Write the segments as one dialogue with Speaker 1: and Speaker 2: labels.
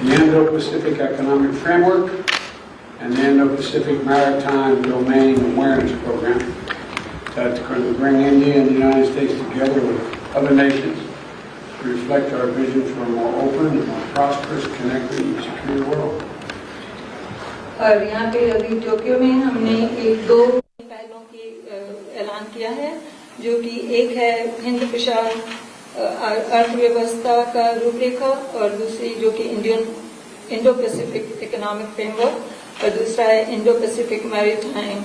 Speaker 1: the Indo-Pacific Economic Framework, and the Indo-Pacific Maritime Domain Awareness Program that's going to bring India and the United States together with other nations to reflect our vision for a more open, more prosperous, connected, and secure world.
Speaker 2: और यहाँ पे अभी Tokyo में हमने दो पहलों की ऐलान किया है, जो कि एक है हिंद प्रशांत अर्थव्यवस्था का रूपरेखा और दूसरी जो कि इंडो पैसिफिक इकोनॉमिक फ्रेमवर्क और दूसरा है Indo Pacific maritime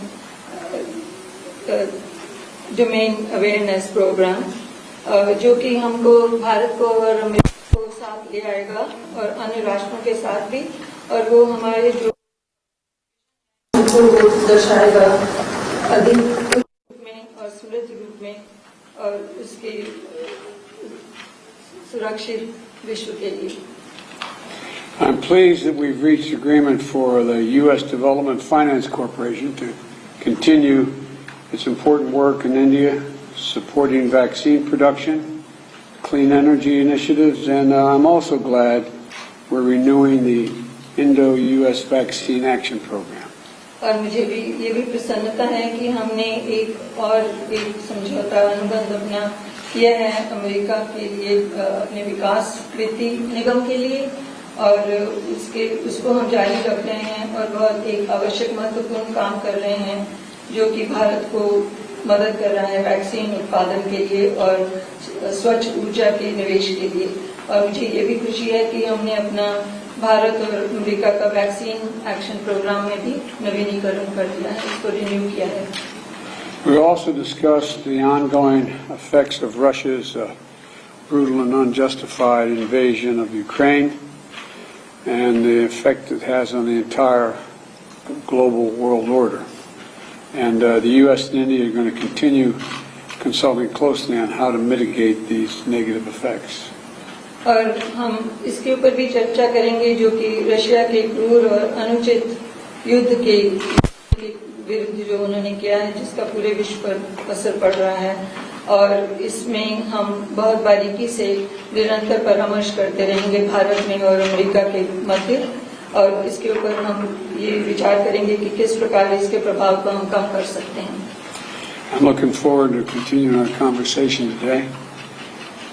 Speaker 2: domain awareness program, जो कि हमको भारत को और अमेरिका को साथ ले आएगा और अन्य राष्ट्रों के साथ भी, और वो हमारे जो दर्शाएगा अधिक रूप में और समृद्ध रूप में और उसके सुरक्षित विश्व के लिए.
Speaker 1: I'm pleased that we've reached agreement for the U.S. Development Finance Corporation to continue its important work in India, supporting vaccine production, clean energy initiatives, and I'm also glad we're renewing the Indo-U.S. Vaccine Action Program.
Speaker 2: और मुझे भी ये भी प्रसन्नता है कि हमने एक समझौता अनुबंध अपना किया है अमेरिका के लिए अपने विकास वित्तीय निगम के लिए, और उसको हम जारी रख रहे हैं और बहुत एक आवश्यक महत्वपूर्ण काम कर रहे हैं जो कि भारत को मदद कर रहा है वैक्सीन उत्पादन के लिए और स्वच्छ ऊर्जा के निवेश के लिए. और मुझे ये भी खुशी है कि हमने अपना भारत और अमेरिका का वैक्सीन एक्शन प्रोग्राम में भी नवीनीकरण कर दिया है, इसको रिन्यू किया है.
Speaker 1: We also discussed the ongoing effects of Russia's brutal and unjustified invasion of Ukraine and the effect it has on the entire global world order. And the U.S. and India are going to continue consulting closely on how to mitigate these negative effects.
Speaker 2: और हम इसके ऊपर भी चर्चा करेंगे जो कि Russia के क्रूर और अनुचित युद्ध के विरुद्ध जो उन्होंने किया है, जिसका पूरे विश्व पर असर पड़ रहा है, और इसमें हम बहुत बारीकी से निरंतर परामर्श करते रहेंगे भारत में और अमेरिका के मध्य, और इसके ऊपर हम ये विचार करेंगे कि किस प्रकार इसके प्रभाव को हम कम कर सकते हैं.
Speaker 1: I'm looking forward to continuing our conversation today.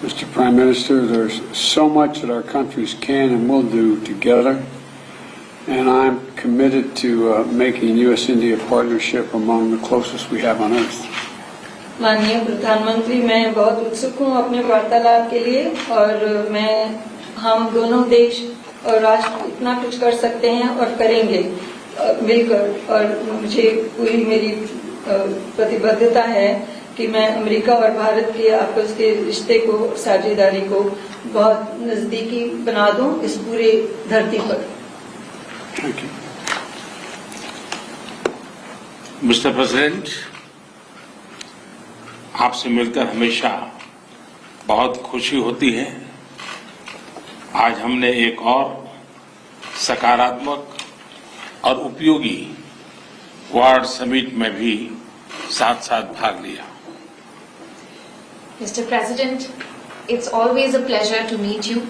Speaker 1: Mr. Prime Minister, there's so much that our countries can and will do together, and I'm committed to making U.S.-India partnership among the closest we have on earth.
Speaker 2: माननीय प्रधानमंत्री, मैं बहुत उत्सुक हूँ अपने वार्तालाप के लिए, और हम दोनों देश और राष्ट्र इतना कुछ कर सकते हैं और करेंगे मिलकर, और मुझे पूरी मेरी प्रतिबद्धता है कि मैं अमेरिका और भारत के आपस के रिश्ते को, साझेदारी को बहुत नजदीकी बना दूं इस पूरे धरती पर.
Speaker 3: मिस्टर प्रेसिडेंट, आपसे मिलकर हमेशा बहुत खुशी होती है. आज हमने एक और सकारात्मक और उपयोगी वर्ल्ड समिट में भी साथ साथ भाग लिया.
Speaker 4: Mr. President, it's always a pleasure to meet you,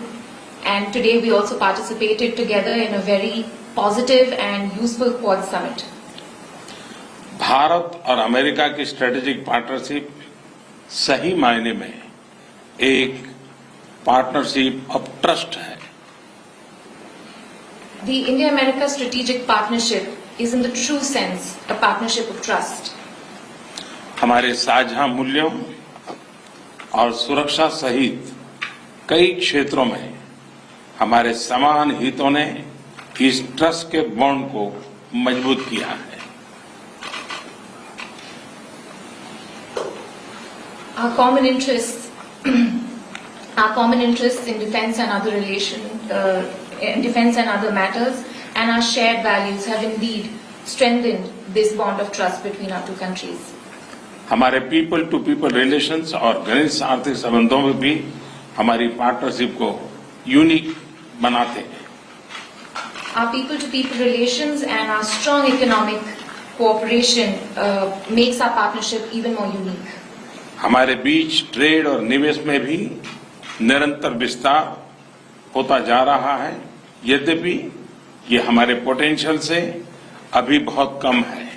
Speaker 4: and today we also participated together in a very positive and useful Quad Summit.
Speaker 3: Bharat और अमेरिका की स्ट्रेटेजिक पार्टनरशिप सही मायने में एक पार्टनरशिप ऑफ ट्रस्ट है.
Speaker 4: The India-America strategic partnership is in the true sense a partnership of trust.
Speaker 3: हमारे साझा मूल्यों और सुरक्षा सहित कई क्षेत्रों में हमारे समान हितों ने इस ट्रस्ट के बॉन्ड को मजबूत किया है.
Speaker 4: Our common interests in defense and other defense and other matters, and our shared values have indeed strengthened this bond of trust between our two countries.
Speaker 3: हमारे पीपल टू पीपल रिलेशंस और घनिष्ठ आर्थिक संबंधों में भी हमारी पार्टनरशिप को unique बनाते हैं.
Speaker 4: Our people-to-people relations and our strong economic cooperation makes our partnership even more unique.
Speaker 3: हमारे बीच ट्रेड और निवेश में भी निरंतर विस्तार होता जा रहा है यद्यपि ये हमारे पोटेंशियल से अभी बहुत कम है।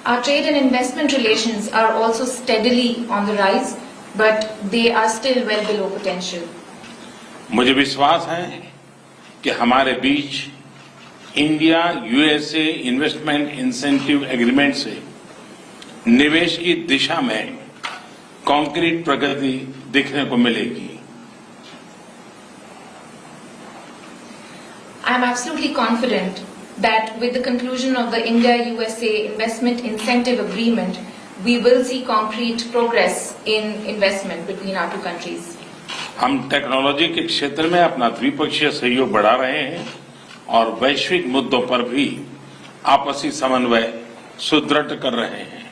Speaker 4: Our trade and investment relations are also steadily on the rise, but they are still well below potential.
Speaker 3: मुझे विश्वास है कि हमारे बीच India USA investment incentive agreement से निवेश की दिशा में कॉन्क्रीट प्रगति दिखने को मिलेगी।
Speaker 4: I am absolutely confident that with the conclusion of the India-USA Investment Incentive Agreement, we will see concrete progress in investment between our two countries.
Speaker 3: हम technology के क्षेत्र में अपना द्विपक्षीय सहयोग बढ़ा रहे हैं और वैश्विक मुद्दों पर भी आपसी समन्वय सुदृढ़ कर रहे हैं।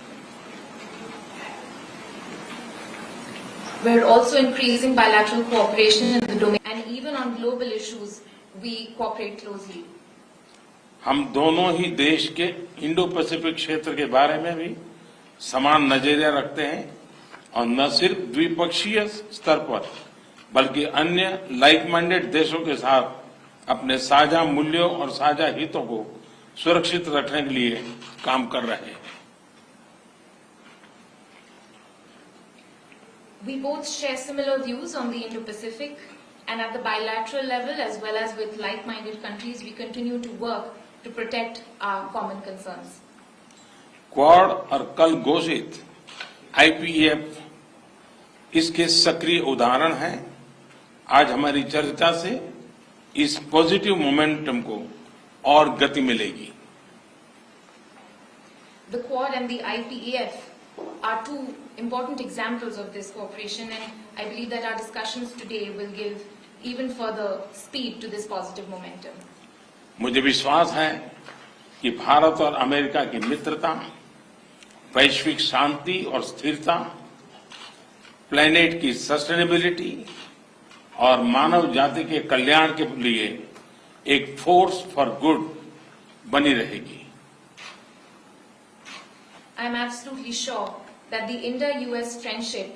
Speaker 4: We are also increasing bilateral cooperation in the domain, and even on global issues, we cooperate closely.
Speaker 3: हम दोनों ही देश के इंडो पैसिफिक क्षेत्र के बारे में भी समान नजरिया रखते हैं और न सिर्फ द्विपक्षीय स्तर पर बल्कि अन्य लाइक माइंडेड देशों के साथ अपने साझा मूल्यों और साझा हितों को सुरक्षित रखने के लिए काम कर रहे हैं।
Speaker 4: We both share similar views on the Indo-Pacific, and at the bilateral level as well as with like-minded countries, we continue to work to protect our common concerns.
Speaker 3: Quad और कल घोषित आईपीएफ इसके सक्रिय उदाहरण हैं। आज हमारी चर्चा से इस पॉजिटिव मोमेंटम को और गति मिलेगी।
Speaker 4: The Quad and the IPEF are two important examples of this cooperation, and I believe that our discussions today will give even further speed to this positive momentum.
Speaker 3: मुझे विश्वास है कि भारत और अमेरिका की मित्रता, वैश्विक शांति और स्थिरता, प्लेनेट की सस्टेनेबिलिटी और मानव जाति के कल्याण के लिए एक फोर्स फॉर गुड बनी रहेगी।
Speaker 4: I am absolutely sure that the India-US friendship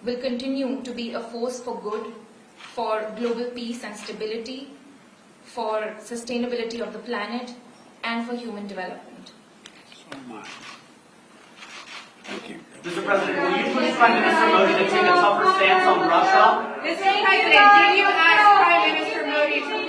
Speaker 4: will continue to be a force for good, for global peace and stability, for sustainability of the planet, and for human development.
Speaker 1: So am I. Thank you.
Speaker 5: Mr. President, will you please Prime Minister Modi to take a tougher stance on Russia?
Speaker 6: Mr. President, did you ask Prime Minister Modi to